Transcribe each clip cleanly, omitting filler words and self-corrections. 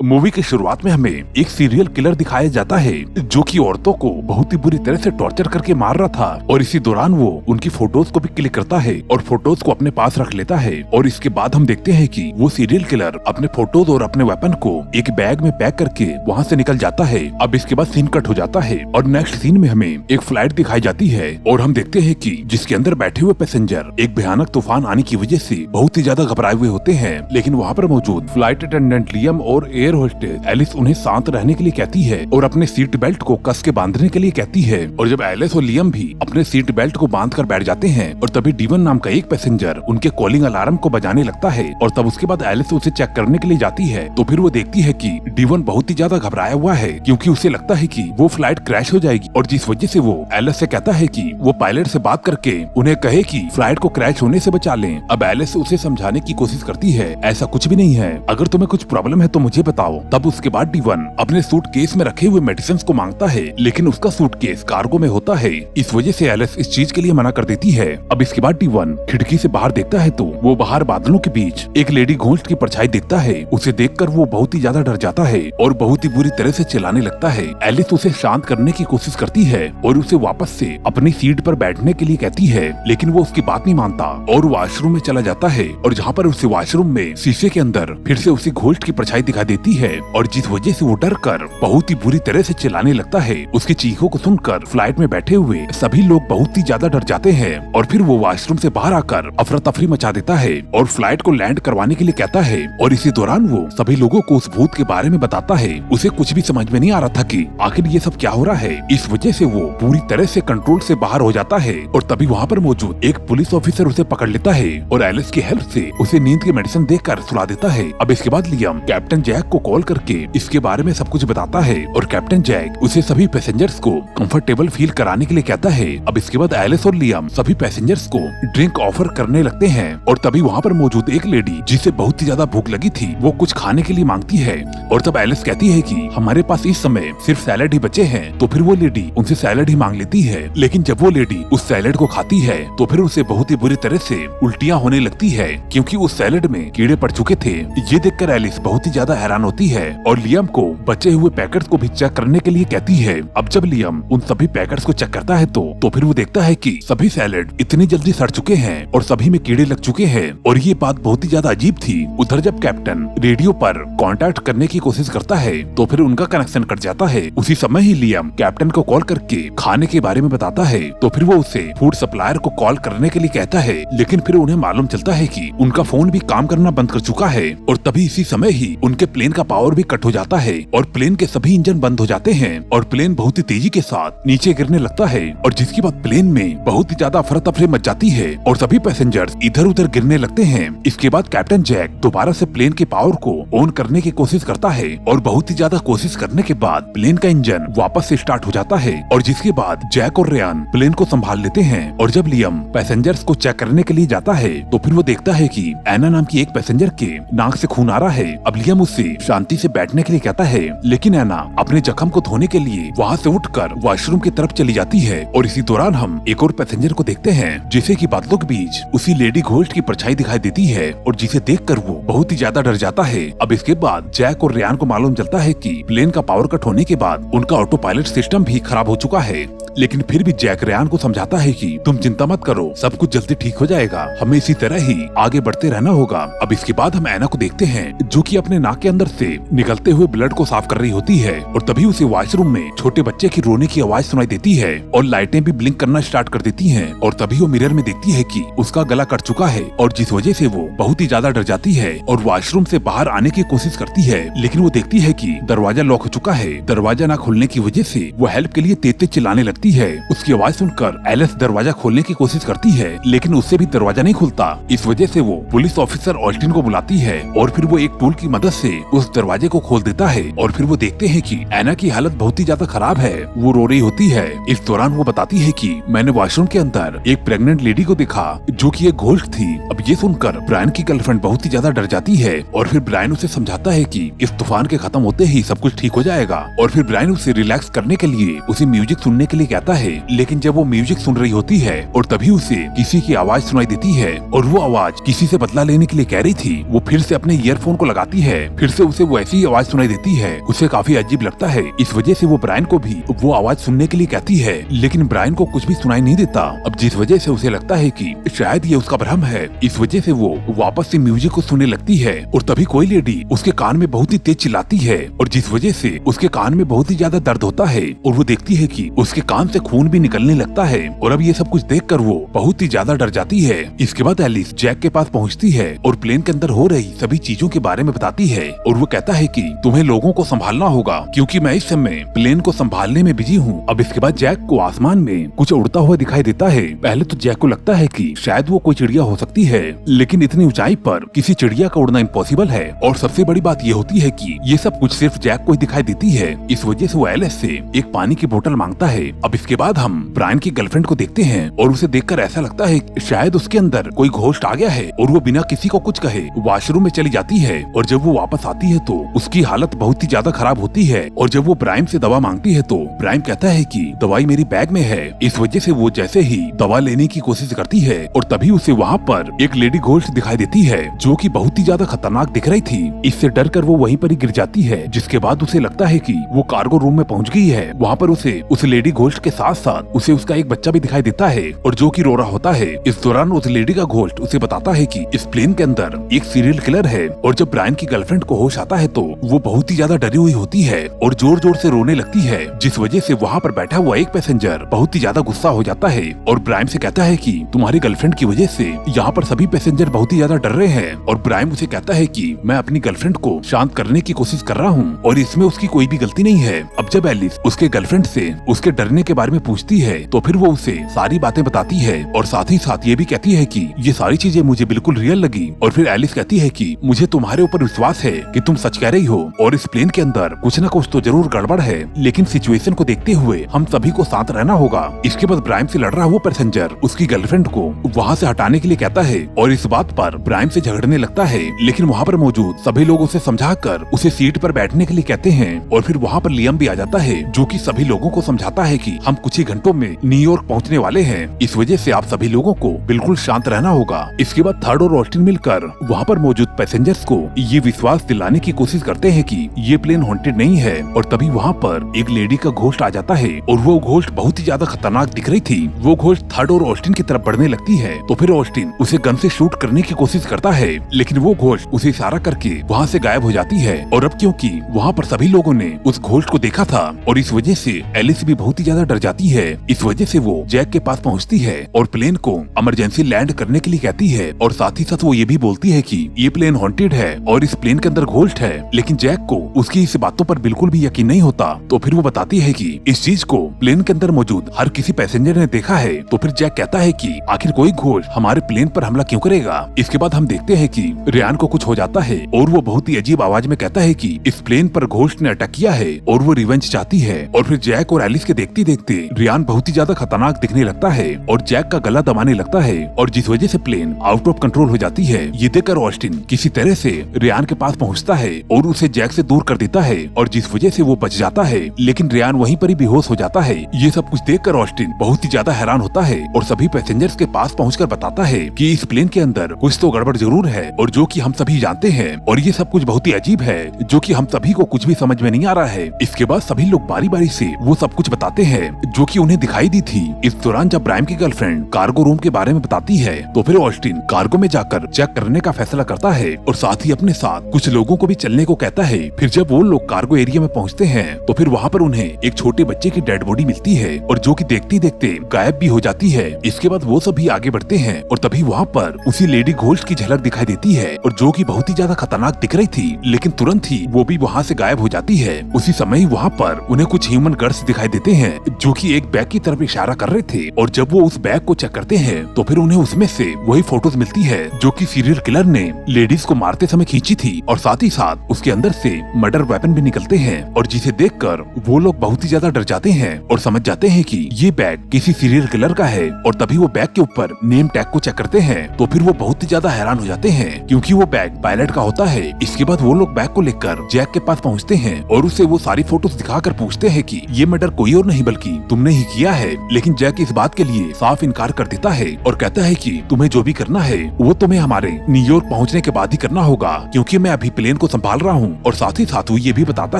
Movie की शुरुआत में हमें एक सीरियल किलर दिखाया जाता है जो कि औरतों को बहुत ही बुरी तरह से टॉर्चर करके मार रहा था और इसी दौरान वो उनकी फोटोज को भी क्लिक करता है और फोटोज को अपने पास रख लेता है। और इसके बाद हम देखते हैं कि वो सीरियल किलर अपने फोटोज और अपने वेपन को एक बैग में पैक करके वहाँ से निकल जाता है। अब इसके बाद सीन कट हो जाता है और नेक्स्ट सीन में हमें एक फ्लाइट दिखाई जाती है और हम देखते हैं कि जिसके अंदर बैठे हुए पैसेंजर एक भयानक तूफान आने की वजह से बहुत ही ज्यादा घबराए हुए होते हैं। लेकिन वहाँ पर मौजूद फ्लाइट अटेंडेंट लियम और एयर होस्टेस एलिस उन्हें शांत रहने के लिए कहती है और अपने सीट बेल्ट को कस के बांधने के लिए कहती है। और जब एलिस और लियम भी अपने सीट बेल्ट को बांध कर बैठ जाते हैं और तभी डीवन नाम का एक पैसेंजर उनके कॉलिंग अलार्म को बजाने लगता है और तब उसके बाद एलिस उसे चेक करने के लिए जाती है तो फिर वो देखती है कि डीवन बहुत ही ज्यादा घबराया हुआ है क्योंकि उसे लगता है कि वो फ्लाइट क्रैश हो जाएगी और जिस वजह से वो एलिस से कहता है कि वो पायलट से बात करके उन्हें कहे कि फ्लाइट को क्रैश होने से बचा लें। अब एलिस उसे समझाने की कोशिश करती है ऐसा कुछ भी नहीं है, अगर तुम्हें कुछ प्रॉब्लम है तो मुझे बताओ। तब उसके बाद डीवन अपने सूटकेस में रखे हुए मेडिसिन को मांगता है लेकिन उसका सूटकेस कार्गो में होता है, इस वजह से एलिस इस चीज के लिए मना कर देती है। अब इसके बाद डीवन खिड़की से बाहर देखता है तो वो बाहर बादलों के बीच एक लेडी घोस्ट की परछाई देखता है। उसे देखकर वो बहुत ही ज्यादा डर जाता है और बहुत ही बुरी तरह से चिल्लाने लगता है। एलिस उसे शांत करने की कोशिश करती है और उसे वापस से अपनी सीट पर बैठने के लिए कहती है लेकिन वो उसकी बात नहीं मानता और वॉशरूम में चला जाता है और जहाँ पर उसे वॉशरूम में शीशे के अंदर फिर से उसी घोस्ट की परछाई दिखाई देती है और जिस वजह से वो डर कर बहुत ही बुरी तरह से चिल्लाने लगता है। उसकी चीखों को सुनकर फ्लाइट में बैठे हुए सभी लोग बहुत ही ज्यादा डर जाते हैं और फिर वो वॉशरूम से बाहर आकर अफरा तफरी मचा देता है और फ्लाइट को लैंड करवाने के लिए कहता है और इसी दौरान वो सभी लोगों को उस भूत के बारे में बताता है। उसे कुछ भी समझ में नहीं आ रहा था कि आखिर ये सब क्या हो रहा है, इस वजह से वो पूरी तरह से कंट्रोल से बाहर हो जाता है और तभी वहाँ पर मौजूद एक पुलिस ऑफिसर उसे पकड़ लेता है और एलिस की हेल्प से उसे नींद की मेडिसिन देकर सुला देता है। अब इसके बाद लियम कैप्टन जैक को कॉल करके इसके बारे में सब कुछ बताता है और कैप्टन जैक उसे सभी पैसेंजर्स को कंफर्टेबल फील कराने के लिए कहता है। अब इसके बाद एलिस और लियम सभी पैसेंजर्स को ड्रिंक ऑफर करने लगते हैं और तभी वहाँ पर मौजूद एक लेडी जिसे बहुत ही ज्यादा भूख लगी थी वो कुछ खाने के लिए मांगती है और तब एलिस कहती है कि हमारे पास इस समय सिर्फ सैलेड ही बचे हैं। तो फिर वो लेडी उनसे सैलेड ही मांग लेती है लेकिन जब वो लेडी उस सैलेड को खाती है तो फिर उसे बहुत ही बुरी तरह से उल्टियाँ होने लगती है क्योंकि उस सैलेड में कीड़े पड़ चुके थे। ये देखकर एलिस बहुत ही ज्यादा हैरान होती है और लियम को बचे हुए पैकेट्स को भी चेक करने के लिए कहती है। अब जब लियम उन सभी पैकेट्स को चेक करता है तो फिर वो देखता है कि सभी सैलेड इतनी जल्दी सड़ चुके हैं और सभी में कीड़े लग चुके हैं और ये बात बहुत ही ज्यादा अजीब थी। उधर जब कैप्टन रेडियो पर कांटेक्ट करने की कोशिश करता है तो फिर उनका कनेक्शन कट जाता है। उसी समय ही लियम कैप्टन को कॉल करके खाने के बारे में बताता है तो फिर वो उसे फूड सप्लायर को कॉल करने के लिए कहता है लेकिन फिर उन्हें मालूम चलता है कि उनका फोन भी काम करना बंद कर चुका है और तभी इसी समय ही उनके प्लेन का पावर भी कट हो जाता है और प्लेन के सभी इंजन बंद हो जाते हैं और प्लेन बहुत ही तेजी के साथ नीचे गिरने लगता है और जिसके बाद प्लेन में बहुत ही ज्यादा अफरा तफरी मच जाती है और सभी पैसेंजर्स इधर उधर गिरने लगते हैं। इसके बाद कैप्टन जैक दोबारा से प्लेन के पावर को ऑन करने की कोशिश करता है और बहुत ही ज्यादा कोशिश करने के बाद प्लेन का इंजन वापस से स्टार्ट हो जाता है और जिसके बाद जैक और रेयान प्लेन को संभाल लेते हैं। और जब लियम पैसेंजर्स को चेक करने के लिए जाता है तो फिर वो देखता है कि एना नाम की एक पैसेंजर के नाक से खून आ रहा है। अब लियम उससे शांति से बैठने के लिए कहता है लेकिन एना अपने जख्म को धोने के लिए वहाँ से उठकर वॉशरूम की तरफ चली जाती है और इसी दौरान हम एक और पैसेंजर को देखते हैं जिसे कि बादलों के बीच उसी लेडी घोस्ट की परछाई दिखाई देती है और जिसे देखकर वो बहुत ही ज्यादा डर जाता है। अब इसके बाद जैक और रेयान को मालूम चलता है कि प्लेन का पावर कट होने के बाद उनका ऑटो पायलट सिस्टम भी खराब हो चुका है लेकिन फिर भी जैक रेयान को समझाता है कि तुम चिंता मत करो, सब कुछ जल्दी ठीक हो जाएगा, हमें इसी तरह ही आगे बढ़ते रहना होगा। अब इसके बाद हम एना को देखते हैं जो कि अपने नाक के अंदर से निकलते हुए ब्लड को साफ कर रही होती है और तभी उसे वॉशरूम में छोटे बच्चे की रोने की आवाज सुनाई देती है और लाइटें भी ब्लिंक करना स्टार्ट कर देती हैं और तभी वो मिरर में देखती है कि उसका गला कट चुका है और जिस वजह से वो बहुत ही ज्यादा डर जाती है और वॉशरूम से बाहर आने की कोशिश करती है लेकिन वो देखती है कि दरवाजा लॉक हो चुका है। दरवाजा न खोलने की वजह से वो हेल्प के लिए तेज तेज चिल्लाने लगती है। उसकी आवाज सुनकर एलिस दरवाजा खोलने की कोशिश करती है लेकिन उससे भी दरवाजा नहीं खुलता। इस वजह से वो पुलिस ऑफिसर ऑल्टिन को बुलाती है और फिर वो एक टूल की मदद से उस दरवाजे को खोल देता है और फिर वो देखते हैं कि एना की हालत बहुत ही ज्यादा खराब है, वो रो रही होती है। इस दौरान वो बताती है कि मैंने वॉशरूम के अंदर एक प्रेग्नेंट लेडी को देखा जो कि एक घोस्ट थी। अब ये सुनकर ब्रायन की गर्लफ्रेंड बहुत ही ज्यादा डर जाती है और फिर ब्रायन उसे समझाता है कि इस तूफान के खत्म होते ही सब कुछ ठीक हो जाएगा और फिर ब्रायन उसे रिलैक्स करने के लिए उसे म्यूजिक सुनने के लिए कहता है, लेकिन जब वो म्यूजिक सुन रही होती है और तभी उसे किसी की आवाज सुनाई देती है और वो आवाज किसी से बदला लेने के लिए कह रही थी। वो फिर से अपने ईयरफोन को लगाती है, फिर से उसे वो ऐसी ही आवाज सुनाई देती है। उसे काफी अजीब लगता है, इस वजह से वो ब्रायन को भी वो आवाज सुनने के लिए कहती है, लेकिन ब्रायन को कुछ भी सुनाई नहीं देता। अब जिस वजह से उसे लगता है कि शायद ये उसका भ्रम है, इस वजह से वो वापस से म्यूजिक को सुनने लगती है और तभी कोई लेडी उसके कान में बहुत ही तेज चिल्लाती है और जिस वजह से उसके कान में बहुत ही ज्यादा दर्द होता है और वो देखती है कि उसके कान से खून भी निकलने लगता है और अब ये सब कुछ देखकर वो बहुत ही ज्यादा डर जाती है। इसके बाद एलिस जैक के पास पहुंचती है और प्लेन के अंदर हो रही सभी चीजों के बारे में बताती है और वो कहता है कि तुम्हें लोगों को संभालना होगा क्योंकि मैं इस समय प्लेन को संभालने में बिजी हूँ। अब इसके बाद जैक को आसमान में कुछ उड़ता हुआ दिखाई देता है। पहले तो जैक को लगता है कि शायद वो कोई चिड़िया हो सकती है, लेकिन इतनी ऊंचाई पर किसी चिड़िया का उड़ना इम्पॉसिबल है और सबसे बड़ी बात ये होती है कि ये सब कुछ सिर्फ जैक को ही दिखाई देती है। इस वजह से वो एलिस से एक पानी की बोतल मांगता है। अब इसके बाद हम ब्रायन की गर्लफ्रेंड को देखते हैं और उसे देखकर ऐसा लगता है शायद उसके अंदर कोई घोस्ट आ गया है और वो बिना किसी को कुछ कहे वॉशरूम में चली जाती है और जब वो वापस आती है तो उसकी हालत बहुत ही ज्यादा खराब होती है और जब वो ब्रायन से दवा मांगती है तो ब्रायन कहता है कि दवाई मेरी बैग में है। इस वजह से वो जैसे ही दवा लेने की कोशिश करती है और तभी उसे वहाँ पर एक लेडी घोस्ट दिखाई देती है जो कि बहुत ही ज्यादा खतरनाक दिख रही थी। इससे डर कर वो वहीं पर ही गिर जाती है, जिसके बाद उसे लगता है कि वो कार्गो रूम में पहुंच गई है। वहाँ पर उसे उस लेडी घोस्ट के साथ साथ उसे उसका एक बच्चा भी दिखाई देता है और जो कि रो रहा होता है। इस दौरान उस लेडी का घोस्ट उसे बताता है कि इस प्लेन के अंदर एक सीरियल किलर है और जब ब्रायन की गर्लफ्रेंड को होश आता है तो वो बहुत ही ज्यादा डरी हुई होती है और जोर जोर से रोने लगती है, जिस वजह से वहाँ पर बैठा हुआ एक पैसेंजर बहुत ही ज्यादा गुस्सा हो जाता है और ब्रायन से कहता है कि तुम्हारी गर्लफ्रेंड की वजह से यहाँ पर सभी पैसेंजर बहुत ही ज्यादा डर रहे हैं और ब्रायन उसे कहता है कि मैं अपनी गर्लफ्रेंड को शांत करने की कोशिश कर रहा हूँ और इसमें उसकी कोई भी गलती नहीं है। अब जब एलिस उसके गर्लफ्रेंड से उसके डरने के बारे में पूछती है तो फिर वो उसे सारी बातें बताती है और साथ ही साथ ये भी कहती है कि ये सारी चीजें मुझे बिल्कुल रियल लगी और फिर एलिस कहती है कि मुझे तुम्हारे ऊपर विश्वास है कि तुम सच कह रही हो और इस प्लेन के अंदर कुछ न कुछ तो जरूर गड़बड़ है, लेकिन सिचुएशन को देखते हुए हम सभी को शांत रहना होगा। इसके बाद ब्रायन से लड़ रहा वो पैसेंजर उसकी गर्लफ्रेंड को वहाँ से हटाने के लिए कहता है और इस बात पर ब्रायन से झगड़ने लगता है, लेकिन वहाँ पर मौजूद सभी लोग उसे समझाकर उसे सीट पर बैठने के लिए कहते हैं और फिर वहाँ पर लियम भी आ जाता है जो कि सभी लोगों को समझाता है कि हम कुछ ही घंटों में न्यूयॉर्क पहुँचने वाले हैं, इस वजह से आप सभी लोगों को बिल्कुल शांत रहना होगा। इसके बाद थर्ड और ऑस्टिन मिलकर वहाँ पर मौजूद पैसेंजर्स को ये विश्वास दिलाने की कोशिश करते हैं कि ये प्लेन हॉन्टेड नहीं है और तभी वहाँ पर एक लेडी का घोस्ट आ जाता है और वो घोस्ट बहुत ही ज्यादा खतरनाक दिख रही थी। वो घोस्ट थर्ड और ऑस्टिन की तरफ बढ़ने लगती है तो फिर ऑस्टिन उसे गन से शूट करने की कोशिश करता है, लेकिन वो घोस्ट उसे इशारा करके वहाँ से गायब हो जाती है और अब क्योंकि वहाँ पर सभी लोगों ने उस घोस्ट को देखा था और इस वजह से एलिस भी बहुत ही ज्यादा डर जाती है। इस वजह से वो जैक के पास पहुँचती है और प्लेन को इमरजेंसी लैंड करने के लिए कहती है और साथ ही साथ वो ये भी बोलती है कि ये प्लेन हॉन्टेड है और इस प्लेन के अंदर घोस्ट है, लेकिन जैक को उसकी इस बातों पर बिल्कुल भी यकीन नहीं होता। तो फिर वो बताती है कि इस चीज को प्लेन के अंदर मौजूद हर किसी पैसेंजर ने देखा है। तो फिर जैक कहता है कि आखिर कोई घोस्ट हमारे प्लेन पर हमला क्यों करेगा। इसके बाद हम देखते हैं कि रियान को कुछ हो जाता है और वो बहुत ही अजीब आवाज में कहता है कि इस प्लेन पर घोस्ट ने अटैक किया है और वो रिवेंज चाहती है और फिर जैक और एलिस के देखते देखते रियान बहुत ही ज्यादा खतरनाक दिखने लगता है और जैक का गला दबाने लगता है और जिस वजह से प्लेन आउट ऑफ कंट्रोल हो जाती है। ये देखकर ऑस्टिन किसी तरह से रियान के पास पहुंचता है और उसे जैक से दूर कर देता है और जिस वजह से वो बच जाता है, लेकिन रियान वहीं पर ही बेहोश हो जाता है। ये सब कुछ देखकर ऑस्टिन बहुत ही ज्यादा हैरान होता है और सभी पैसेंजर्स के पास पहुंचकर बताता है कि इस प्लेन के अंदर कुछ तो गड़बड़ जरूर है और जो कि हम सभी जानते हैं और ये सब कुछ बहुत ही अजीब है जो कि हम सभी को कुछ भी समझ में नहीं आ रहा है। इसके बाद सभी लोग बारी बारी से वो सब कुछ बताते हैं जो कि उन्हें दिखाई दी थी। इस दौरान जब ब्रायन की गर्लफ्रेंड कार्गो रूम के बारे में बताती है तो फिर ऑस्टिन कार्गो में जाकर चेक करने का फैसला करता है और साथ ही अपने साथ कुछ लोगों को भी चलने को कहता है। फिर जब वो लोग कार्गो एरिया में पहुंचते हैं तो फिर वहाँ पर उन्हें एक छोटे बच्चे की डेड बॉडी मिलती है और जो कि देखते देखते गायब भी हो जाती है। इसके बाद वो सभी आगे बढ़ते हैं और तभी वहाँ पर उसी लेडी घोस्ट की झलक दिखाई देती है और जो कि बहुत ही ज्यादा खतरनाक दिख रही थी, लेकिन तुरंत ही वो भी वहाँ से गायब हो जाती है। उसी समय वहाँ पर उन्हें कुछ ह्यूमन गर्ल्स दिखाई देते हैं जो कि एक बैग की तरफ इशारा कर रहे थे और जब वो उस बैग को चेक करते हैं तो फिर उन्हें उसमें से वही फोटोज मिलती है जो कि सीरियल किलर ने लेडीज को मारते समय खींची थी और साथ ही साथ उसके अंदर से मर्डर वेपन भी निकलते हैं और जिसे देखकर वो लोग बहुत ही ज्यादा डर जाते हैं और समझ जाते हैं कि ये बैग किसी सीरियल किलर का है और तभी वो बैग के ऊपर नेम टैग को चेक करते हैं तो फिर वो बहुत ही ज्यादा हैरान हो जाते हैं क्योंकि वो बैग पायलट का होता है। इसके बाद वो लोग बैग को लेकर जैक के पास पहुंचते हैं और उसे वो सारी फोटोज दिखाकर पूछते हैं कि ये मर्डर कोई और नहीं बल्कि कि तुमने ही किया है, लेकिन जैक इस बात के लिए साफ इनकार कर देता है और कहता है कि तुम्हें जो भी करना है वो तुम्हें हमारे न्यूयॉर्क पहुंचने के बाद ही करना होगा, क्योंकि मैं अभी प्लेन को संभाल रहा हूँ। और साथ ही साथ वो ये भी बताता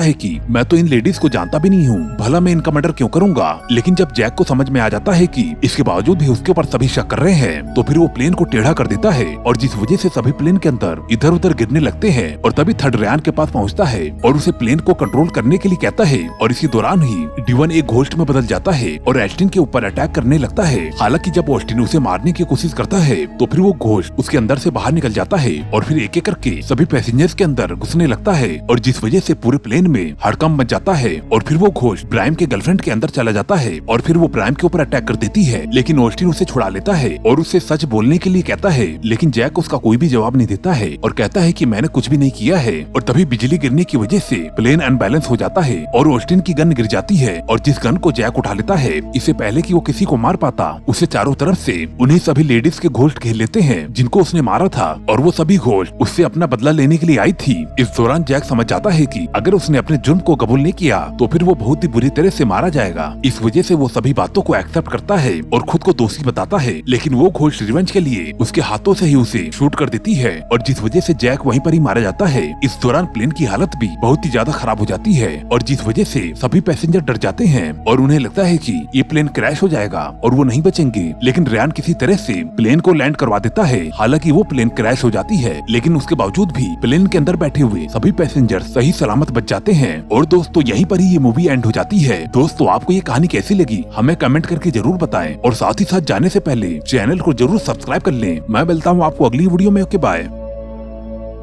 है कि मैं तो इन लेडीज को जानता भी नहीं हूँ, भला मैं इनका मर्डर क्यों करूंगा। लेकिन जब जैक को समझ में आ जाता है कि इसके बावजूद भी उसके ऊपर सभी शक कर रहे हैं, तो फिर वो प्लेन को टेढ़ा कर देता है और जिस वजह से सभी प्लेन के अंदर इधर उधर गिरने लगते हैं। और तभी थर्ड रयान के पास पहुंचता है और उसे प्लेन को कंट्रोल करने के लिए कहता है। और इसी दौरान ही डिवन एक घोस्ट में बदल जाता है और ऑस्टिन के ऊपर अटैक करने लगता है। हालांकि जब ऑस्टिन उसे मारने की कोशिश करता है तो फिर वो घोस्ट उसके अंदर से बाहर निकल जाता है और फिर एक एक करके सभी पैसेंजर्स के अंदर घुसने लगता है और जिस वजह से पूरे प्लेन में हड़कंप मच जाता है। और फिर वो घोस्ट ब्राइम के गर्लफ्रेंड के अंदर चला जाता है और फिर वो ब्राइम के ऊपर अटैक कर देती है, लेकिन ऑस्टिन उसे छुड़ा लेता है और उससे सच बोलने के लिए कहता है। लेकिन जैक उसका कोई भी जवाब नहीं देता है और कहता है कि मैंने कुछ भी नहीं किया है। और तभी बिजली गिरने की वजह से प्लेन अनबैलेंस हो जाता है और ऑस्टिन की गन गिर जाती है और जिस गन को जैक उठा लेता है, इससे पहले कि वो किसी को मार पाता, उसे चारों तरफ से उन्हें सभी लेडीज के घोस्ट घेर लेते हैं जिनको उसने मारा था और वो सभी घोस्ट उससे अपना बदला लेने के लिए आई थी। इस दौरान जैक समझ जाता है कि अगर उसने अपने जुर्म को कबूल नहीं किया तो फिर वो बहुत ही बुरी तरह से मारा जाएगा। इस वजह से वो सभी बातों को एक्सेप्ट करता है और खुद को दोषी बताता है, लेकिन वो घोस्ट रिवेंज के लिए उसके हाथों से ही उसे शूट कर देती है और जिस वजह से जैक वहीं पर ही मारा जाता है। इस दौरान प्लेन की हालत भी बहुत ही ज्यादा खराब हो जाती है और जिस वजह से सभी पैसेंजर डर जाते हैं और उन्हें लगता है कि ये प्लेन क्रैश हो जाएगा और वो नहीं बचेंगे। लेकिन रयान किसी तरह से प्लेन को लैंड करवा देता है। हालांकि वो प्लेन क्रैश हो जाती है, लेकिन उसके बावजूद भी प्लेन के अंदर बैठे हुए सभी पैसेंजर सही सलामत बच जाते हैं। और दोस्तों यहीं पर ही ये मूवी एंड हो जाती है। दोस्तों आपको ये कहानी कैसी लगी हमें कमेंट करके जरूर बताएं और साथ ही साथ जाने से पहले चैनल को जरूर सब्सक्राइब कर लें। मैं मिलता हूँ आपको अगली वीडियो में। Okay bye.